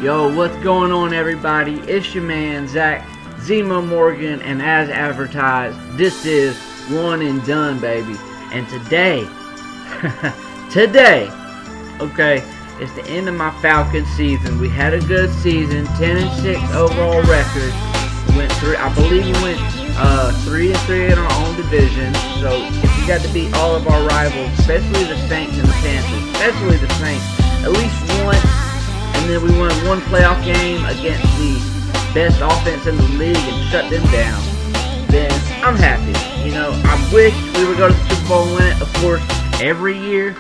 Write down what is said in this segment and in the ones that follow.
Yo, what's going on, everybody? It's your man Zach, Zemo Morgan, and as advertised, this is 1'NDONE, baby. And today, okay, it's the end of my Falcons season. We had a good season, 10-6 overall record. We went through, I believe we went 3-3 in our own division. So if we got to beat all of our rivals, especially the Saints and the Panthers, especially the Saints, at least once. And then we won one playoff game against the best offense in the league and shut them down. Then I'm happy. You know, I wish we would go to the Super Bowl and win it, of course, every year.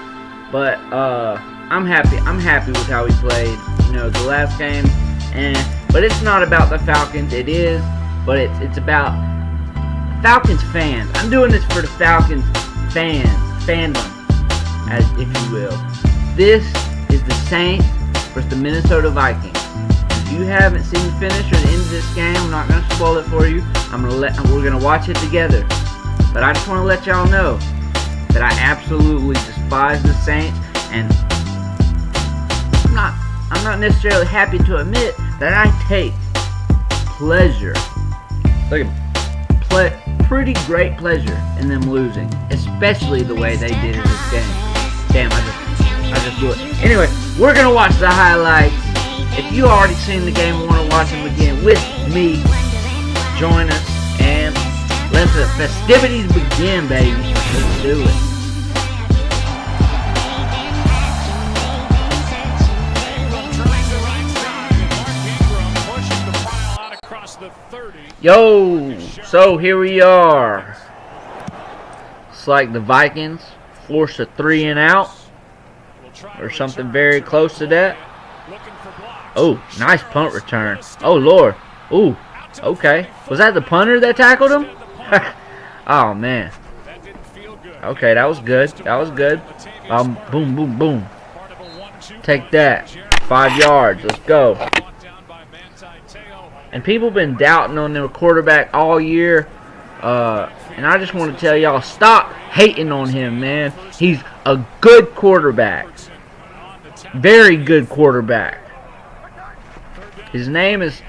But I'm happy. I'm happy with how we played. You know, the last game. But it's not about the Falcons. It is, but it's about Falcons fans. I'm doing this for the Falcons fandom, as if you will. This is the Saints versus the Minnesota Vikings. If you haven't seen the finish or the end of this game, I'm not gonna spoil it for you. We're gonna watch it together. But I just want to let y'all know that I absolutely despise the Saints, and I'm not necessarily happy to admit that I take pleasure. Pretty great pleasure in them losing, especially the way they did in this game. Damn, I just blew it. Anyway, we're gonna watch the highlights. If you already seen the game and want to watch them again with me, join us and let the festivities begin, baby. Let's do it. Yo, so here we are. It's like the Vikings forced a 3 and out, or something very close to that. Oh, nice punt return. Oh, Lord. Ooh, okay. Was that the punter that tackled him? Oh, man. Okay, that was good. That was good. Boom, boom, boom. Take that. 5 yards. Let's go. And people have been doubting on their quarterback all year. And I just want to tell y'all, stop hating on him, man. He's a good quarterback. Very good quarterback. His name is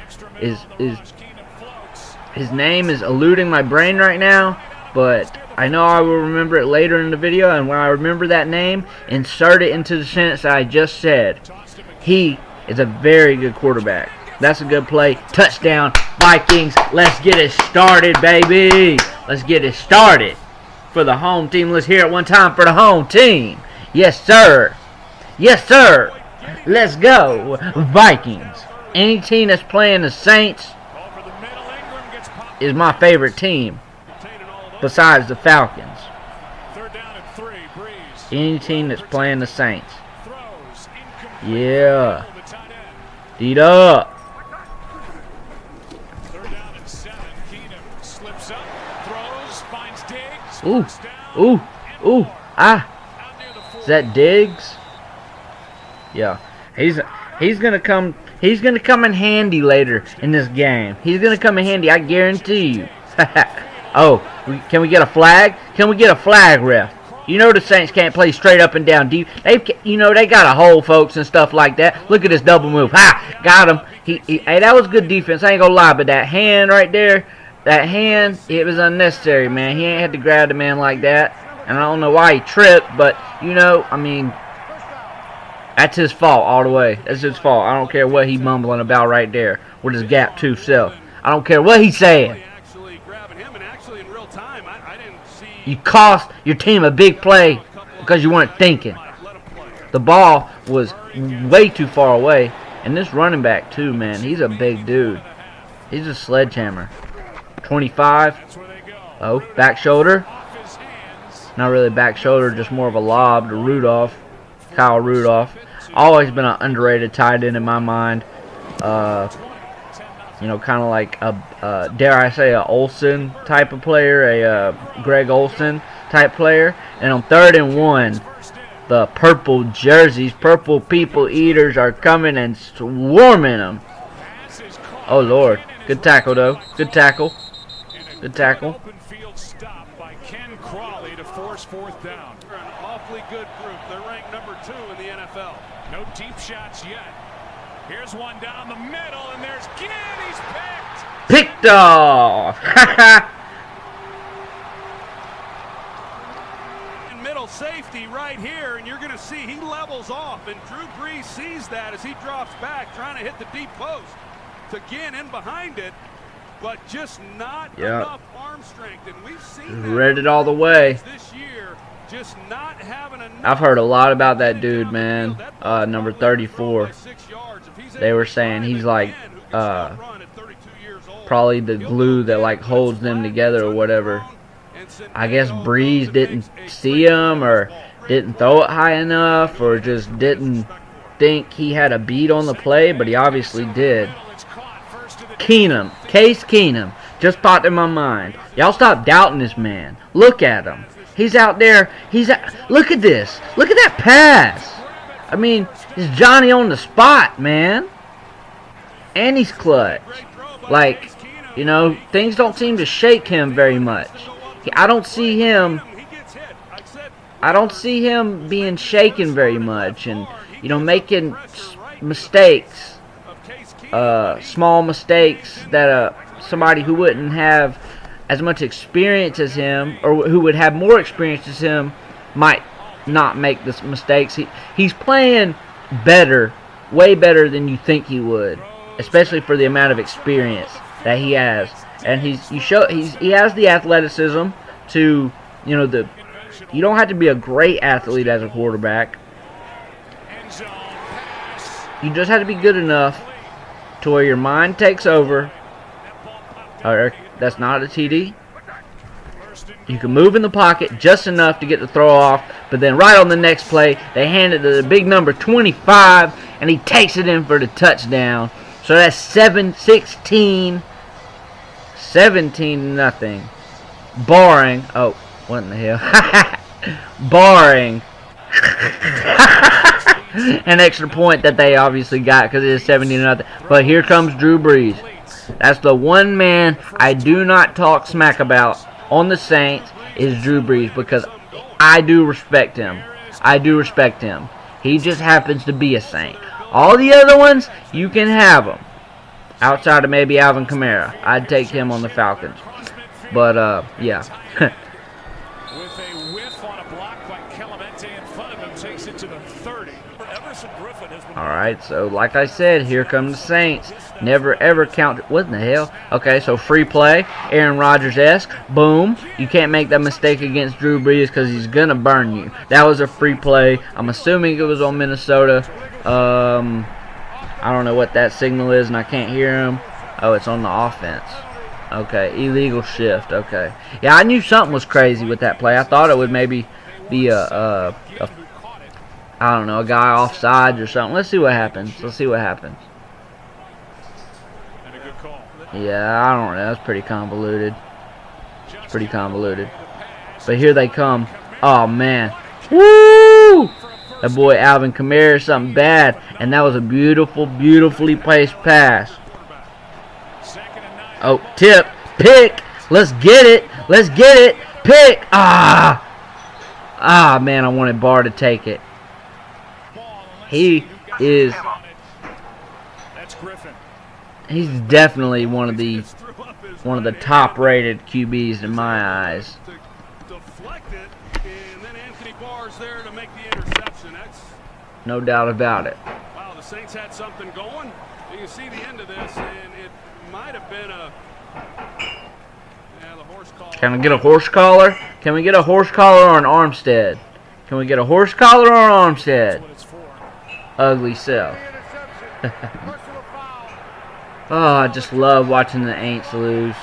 eluding my brain right now, but I know I will remember it later in the video, and when I remember that name, insert it into the sentence that I just said. He is a very good quarterback. That's a good play. Touchdown, Vikings. Let's get it started, baby. Let's get it started. For the home team. Let's hear it one time for the home team. Yes, sir. Yes, sir. Let's go, Vikings. Any team that's playing the Saints is my favorite team, besides the Falcons. Any team that's playing the Saints. Yeah. Eat up. Ooh, ooh, ooh, Is that Diggs? Yeah. He's gonna come in handy later in this game. He's gonna come in handy, I guarantee you. Oh, can we get a flag? Can we get a flag, ref? You know the Saints can't play straight up and down deep. They gotta hold folks and stuff like that. Look at this double move. Ha! Got him. Hey, that was good defense. I ain't gonna lie, but that hand right there, it was unnecessary, man. He ain't had to grab the man like that. And I don't know why he tripped, but, I mean, that's his fault all the way. That's his fault. I don't care what he's mumbling about right there with his gap 2 self. I don't care what he's saying. You cost your team a big play because you weren't thinking. The ball was way too far away. And this running back, too, man, he's a big dude. He's a sledgehammer. 25. Oh, back shoulder. Not really back shoulder, just more of a lob to Rudolph. Kyle Rudolph. Always been an underrated tight end in my mind. Kind of like dare I say, a Olsen type of player, a Greg Olsen type player. And on 3rd and 1, the purple jerseys, purple people eaters are coming and swarming them. Oh, Lord. Good tackle, though. Good tackle. Good tackle. Fourth down. They're an awfully good group. They're ranked number 2 in the NFL. No deep shots yet. Here's one down the middle, and there's Ginn. He's picked. Picked off. Middle safety right here, and you're going to see he levels off, and Drew Brees sees that as he drops back, trying to hit the deep post to Ginn in behind it, but just not enough arm strength. And we've seen read it all the way this year, just not having enough. I've heard a lot about that dude, man. Number 34. They were saying he's like probably the glue that like holds them together or whatever. I guess Breeze didn't see him or didn't throw it high enough or just didn't think he had a beat on the play, but he obviously did. Keenum, Case Keenum, just popped in my mind. Y'all stop doubting this man. Look at him. He's out there. Look at this. Look at that pass. I mean, it's Johnny on the spot, man. And he's clutch. Like, you know, things don't seem to shake him very much. I don't see him being shaken very much and, you know, making mistakes, small mistakes that somebody who wouldn't have as much experience as him or who would have more experience as him might not make the mistakes. He's playing better, way better than you think he would, especially for the amount of experience that he has. And he has the athleticism to, you know, you don't have to be a great athlete as a quarterback. You just have to be good enough to where your mind takes over. That's not a TD. You can move in the pocket just enough to get the throw off, but then right on the next play, they hand it to the big number 25, and he takes it in for the touchdown. So that's 17-0. Barring, oh, what in the hell? Barring an extra point that they obviously got because it is 17-0. But here comes Drew Brees. That's the one man I do not talk smack about on the Saints is Drew Brees because I do respect him. I do respect him. He just happens to be a Saint. All the other ones, you can have them. Outside of maybe Alvin Kamara. I'd take him on the Falcons. But, yeah. With a whiff on a block by Clemente in front of him, takes it to the 30. Alright, so like I said, here come the Saints. Never ever count. What in the hell? Okay, so free play. Aaron Rodgers-esque. Boom. You can't make that mistake against Drew Brees because he's going to burn you. That was a free play. I'm assuming it was on Minnesota. I don't know what that signal is and I can't hear him. Oh, it's on the offense. Okay, illegal shift. Okay. Yeah, I knew something was crazy with that play. I thought it would maybe be I don't know, a guy offsides or something. Let's see what happens. Let's see what happens. Yeah, I don't know. That's pretty convoluted. Pretty convoluted. But here they come. Oh, man. Woo! That boy Alvin Kamara is something bad. And that was a beautiful, beautifully placed pass. Oh, tip. Pick. Let's get it. Let's get it. Pick. Ah, man, I wanted Barr to take it. He is... He's definitely one of the top-rated QBs in my eyes. No doubt about it. Wow, the Saints had something going. You can see the end of this, and it might have been a the horse collar. Can we get a horse collar? Can we get a horse collar or an Armstead? Can we get a horse collar or an Armstead? Ugly self. Oh, I just love watching the Aints lose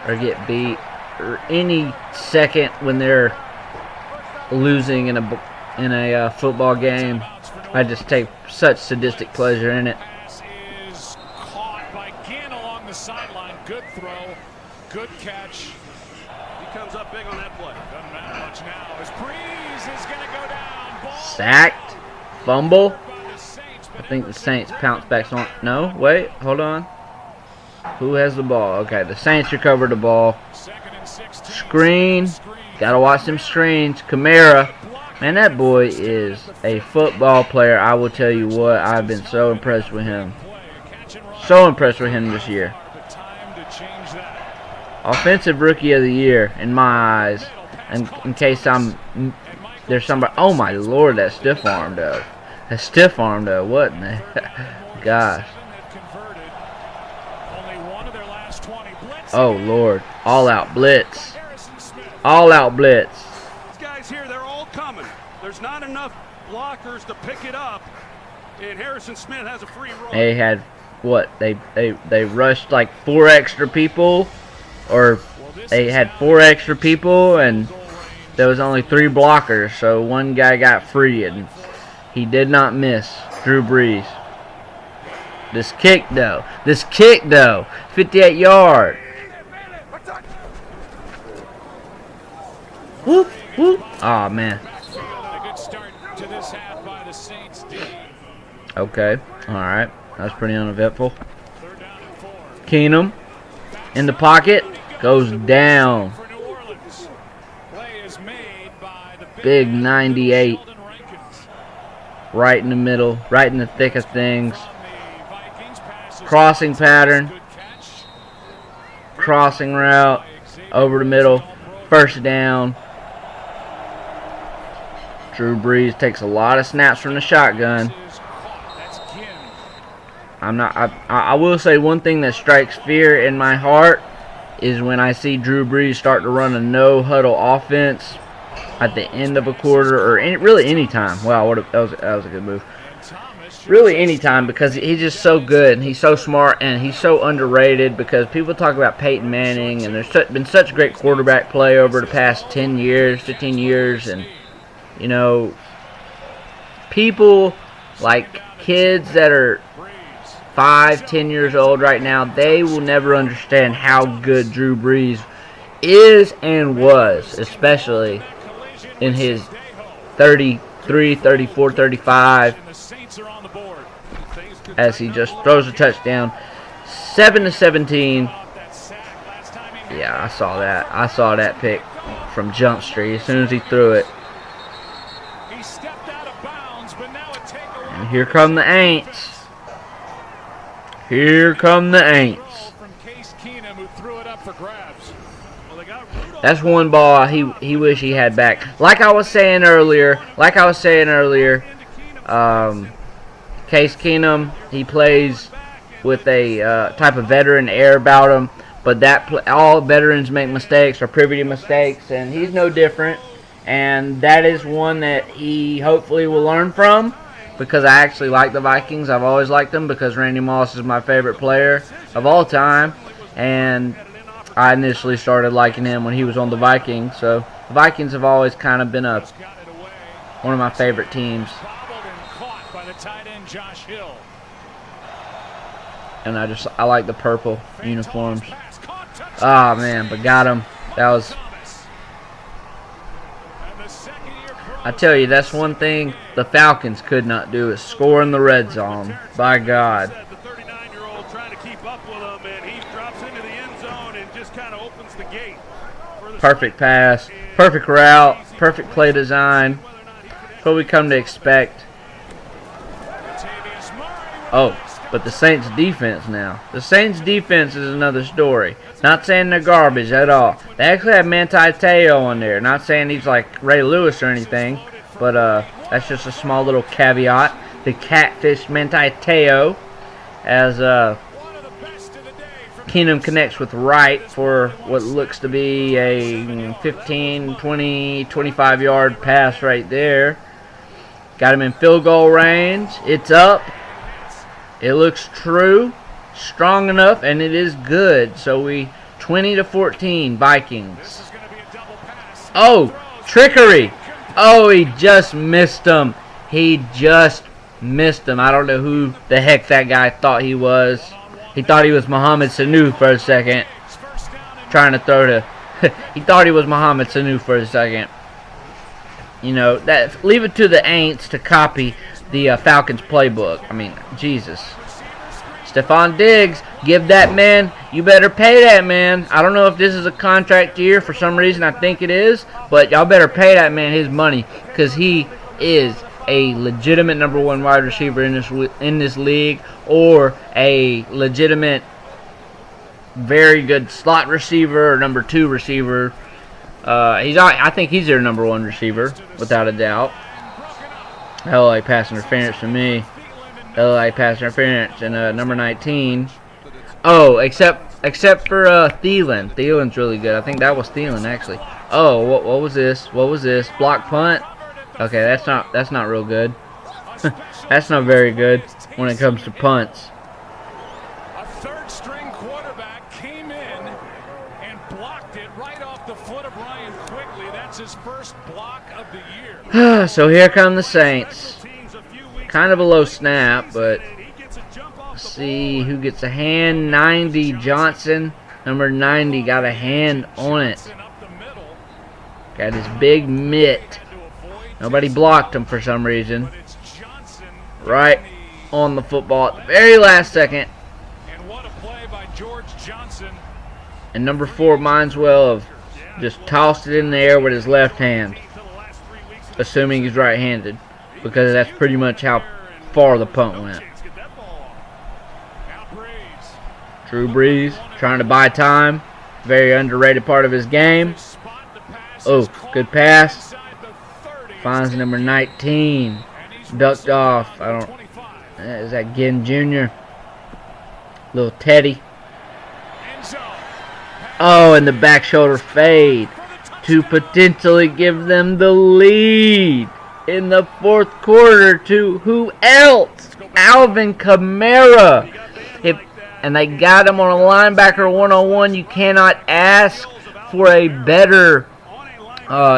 or get beat or any second when they're losing in a football game. I just take such sadistic pleasure in it. Is caught by Ginn along the sideline. Good throw, good catch. He comes up big on that play. Doesn't matter much now. As Breeze is going to go down. Ball sacked, fumble. I think the Saints pounce back on. No, wait, hold on. Who has the ball? Okay, the Saints recover the ball. Screen. Gotta watch them screens. Kamara. Man, that boy is a football player. I will tell you what, I've been so impressed with him. So impressed with him this year. Offensive Rookie of the Year in my eyes. And in case there's somebody. Oh my Lord, that stiff arm though. That stiff arm though. What in the gosh? Oh Lord, all out blitz. All out blitz. These guys here, they're all coming. There's not enough blockers to pick it up, and Harrison Smith has a free roll. They had what? They rushed like 4 extra people, or they had 4 extra people, and there was only 3 blockers, so one guy got free, and he did not miss. Drew Brees. This kick though, 58 yards. Whoop, whoop. Oh man. Okay, alright. That's pretty uneventful. Keenum in the pocket. Goes down. Big 98. Right in the middle. Right in the thick of things. Crossing pattern. Crossing route. Over the middle. First down. Drew Brees takes a lot of snaps from the shotgun. I will say one thing that strikes fear in my heart is when I see Drew Brees start to run a no-huddle offense at the end of a quarter, or really any time. Wow, that was a good move. Really any time, because he's just so good, and he's so smart, and he's so underrated, because people talk about Peyton Manning, and there's been such great quarterback play over the past 10 years, 15 years, and, you know, people like kids that are 5, 10 years old right now, they will never understand how good Drew Brees is and was, especially in his 33, 34, 35, as he just throws a touchdown. 7-17. Yeah, I saw that. I saw that pick from Jump Street as soon as he threw it. And here come the Aints. Here come the Aints. That's one ball he wish he had back. Like I was saying earlier, Case Keenum, he plays with a type of veteran air about him, but all veterans make mistakes or privy to mistakes, and he's no different. And that is one that he hopefully will learn from, because I actually like the Vikings. I've always liked them because Randy Moss is my favorite player of all time, and I initially started liking him when he was on the Vikings. So the Vikings have always kind of been one of my favorite teams. And I like the purple uniforms. Ah, man, but got him. That was... I tell you, that's one thing the Falcons could not do, is score in the red zone. By God. The 39-year-old trying to keep up with him, and he drops into the end zone and just kind of opens the gate. Perfect pass, perfect route, perfect play design. That's what we come to expect. Oh, but the Saints defense now. The Saints defense is another story. Not saying they're garbage at all. They actually have Manti Te'o on there. Not saying he's like Ray Lewis or anything, but that's just a small little caveat. The catfish Manti Te'o, as Keenum connects with Wright for what looks to be a 15, 20, 25-yard pass right there. Got him in field goal range. It's up. It looks true, strong enough, and it is good. So we 20-14 Vikings. Oh, trickery. Oh, he just missed him. He just missed him. I don't know who the heck that guy thought he was. He thought he was Mohamed Sanu for a second. Trying to throw to... he thought he was Mohamed Sanu for a second. You know, leave it to the Aints to copy the Falcons playbook. I mean, Jesus. Stephon Diggs, give that man, you better pay that man. I don't know if this is a contract year. For some reason, I think it is. But y'all better pay that man his money, because he is a legitimate number 1 wide receiver in this league, or a legitimate, very good slot receiver or number 2 receiver. I think he's their number 1 receiver, without a doubt. LA pass interference for me. LA pass interference and number 19. Oh, except for Thielen. Thielen's really good. I think that was Thielen actually. Oh, what was this? What was this? Block punt. Okay, that's not real good. That's not very good when it comes to punts. A third-string quarterback came in and blocked it right off the foot of Ryan Quigley. That's his first block of the year. So here come the Saints. Kind of a low snap, but let's see who gets a hand. 90 Johnson, number 90, got a hand on it. Got his big mitt. Nobody blocked him for some reason. Right on the football at the very last second. And number 4 might as well have just tossed it in the air with his left hand, assuming he's right-handed, because that's pretty much how far the punt went. Drew Brees trying to buy time. Very underrated part of his game. Oh, good pass. Finds number 19. Ducked off. Is that Ginn Jr.? Little Teddy. Oh, and the back shoulder fade to potentially give them the lead in the 4th quarter to who else? Alvin Kamara. And they got him on a linebacker 1-on-1. You cannot ask for a better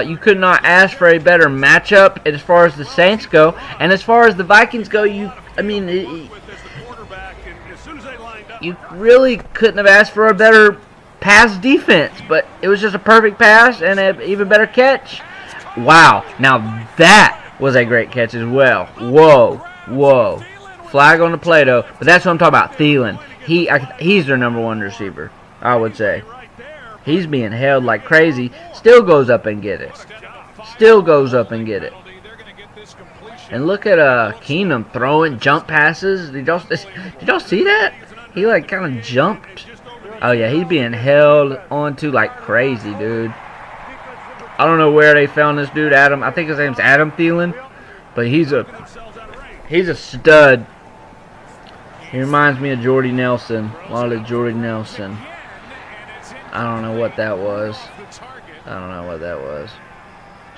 you could not ask for a better matchup as far as the Saints go, and as far as the Vikings go, you really couldn't have asked for a better pass defense. But it was just a perfect pass and an even better catch. Wow! Now that was a great catch as well. Whoa! Flag on the play though. But that's what I'm talking about. Thielen. He's their number 1 receiver, I would say. He's being held like crazy. Still goes up and get it. And look at Keenum throwing jump passes. Did y'all see that? He like kind of jumped. Oh yeah, he's being held onto like crazy, dude. I don't know where they found this dude, Adam. I think his name's Adam Thielen, but he's a stud. He reminds me of Jordy Nelson. A lot of Jordy Nelson. I don't know what that was.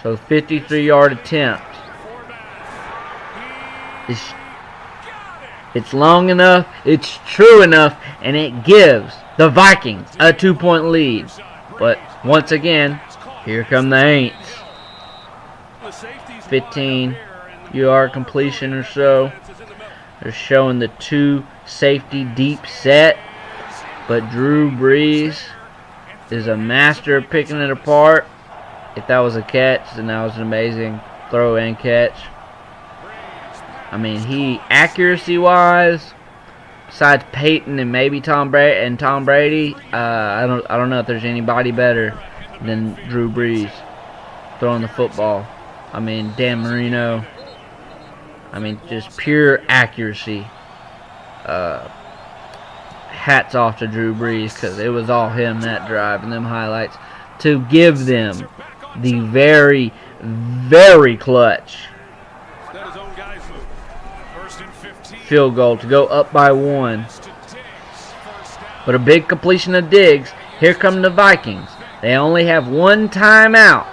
So 53-yard attempt. It's long enough, it's true enough, and it gives the Vikings a 2-point lead. But once again, here come the Aints. 15-yard completion or so. They're showing the 2 safety deep set, but Drew Brees is a master of picking it apart. If that was a catch, then that was an amazing throw and catch. I mean, accuracy-wise, besides Peyton and maybe Tom Brady, I don't know if there's anybody better than Drew Brees throwing the football. I mean, Dan Marino. I mean, just pure accuracy. Hats off to Drew Brees, because it was all him that drive and them highlights to give them the very, very clutch field goal to go up by 1. But a big completion of Diggs. Here come the Vikings. They only have 1 timeout.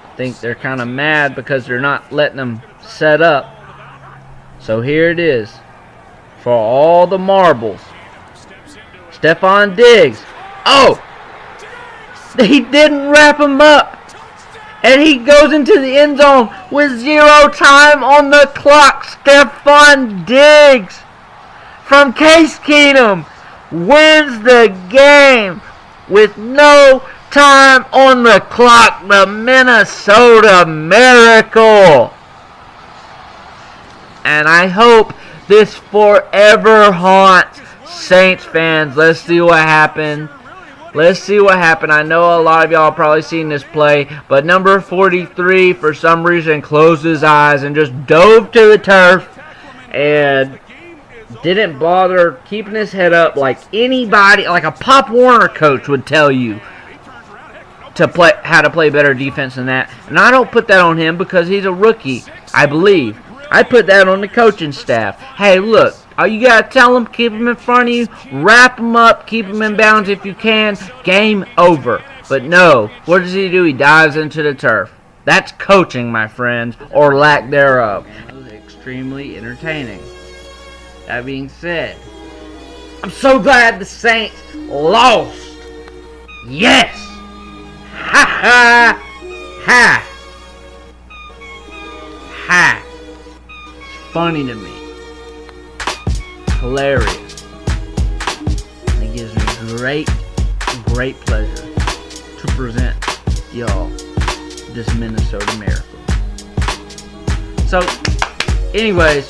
I think they're kind of mad because they're not letting them set up. So here it is. For all the marbles. Stephon Diggs. Oh! He didn't wrap him up. And he goes into the end zone with 0 time on the clock. Stephon Diggs from Case Keenum wins the game with no time on the clock. The Minnesota Miracle. And I hope this forever haunts Saints fans. Let's see what happened. let's see what happened. I know a lot of y'all probably seen this play, but number 43 for some reason closed his eyes and just dove to the turf and didn't bother keeping his head up like anybody, like a Pop Warner coach would tell you to play how to play better defense than that. And I don't put that on him because he's a rookie, I believe. I put that on the coaching staff. Hey, look, all you got to tell him, keep him in front of you, wrap him up, keep him in bounds if you can, game over. But no, what does he do? He dives into the turf. That's coaching, my friends, or lack thereof. It was extremely entertaining. That being said, I'm so glad the Saints lost. Yes! Ha ha! Ha! Ha! It's funny to me. Hilarious. And it gives me great pleasure to present y'all this Minnesota Miracle. So, anyways,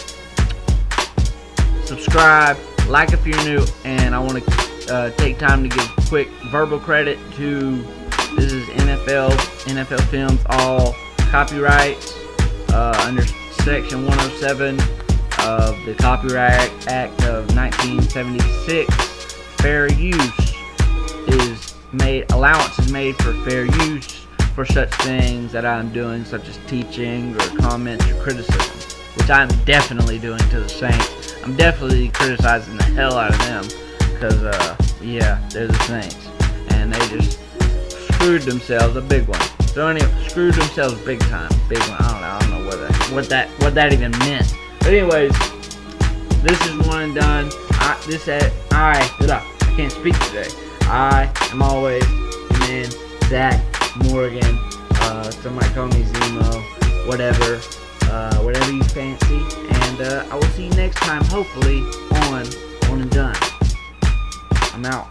subscribe, like if you're new, and I want to take time to give quick verbal credit to, this is NFL Films, all copyrights under Section 107 of the Copyright Act of 1976. Fair use is made, allowance is made for fair use for such things that I'm doing, such as teaching or comments or criticism, which I'm definitely doing to the Saints. I'm definitely criticizing the hell out of them because, yeah, they're the Saints, and they just screwed themselves, a big one. So anyway, screwed themselves big time, big one. I don't know what that even meant. But anyways, this is 1'NDONE. I can't speak today. I am always your man, Zach Morgan. Some might call me Zemo, whatever you fancy. And I will see you next time, hopefully, on 1'NDONE. I'm out.